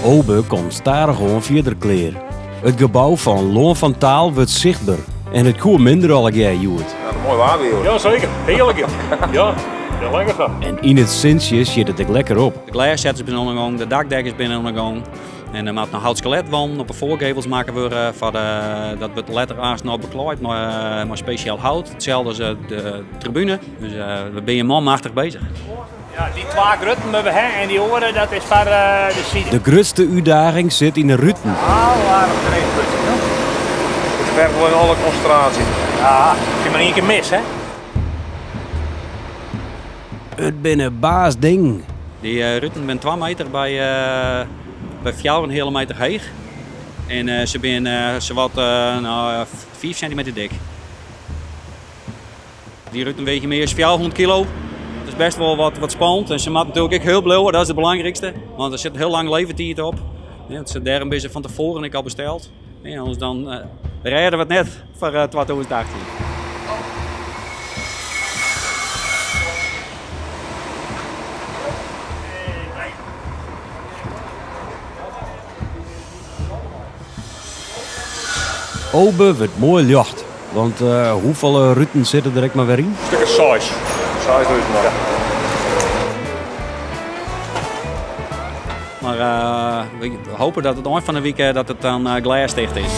Obe komt starig gewoon verder kleer. Het gebouw van Loon van Taal wordt zichtbaar en het koe minder al jaar joert. Ja, mooi waar weer. Ja, zeker. Heerlijk. Ja, heel lekker van. En in het Sintje zit het ook lekker op. De glaszetters zijn aan de gang, de dakdekkers zijn aan de gang. En er moet nog houtskeletwand op de voorgevels maken worden. Dat wordt later eerst nog bekleed maar speciaal hout. Hetzelfde als de tribune. Dus we zijn manmachtig bezig. Ja, die twee grutten hebben we en die oren, dat is voor de ziede. De grootste uitdaging zit in de ruten. Waarom er een put? Het vergt wel in alle concentratie. Ja, je maar één keer mis, hè? Het binnen baas ding. Die ruten zijn 2 meter bij 4,5 meter hoog. En ze zijn zowat 5 centimeter dik. Die ruten wegen meer dan 400 kilo. Dat is best wel wat spannend. En ze moeten natuurlijk ook heel blauwen, dat is het belangrijkste. Want er zit heel lang levertijd op. Ja, het zit daar een beetje van tevoren ik al besteld. En anders dan redden we het net voor 2018. Obe wordt mooi jacht. Want hoeveel ruten zitten er ook maar weer in? Stukken saus. Saai doe je het nog. Maar we hopen dat het eind van de week dat het dan glasdicht is.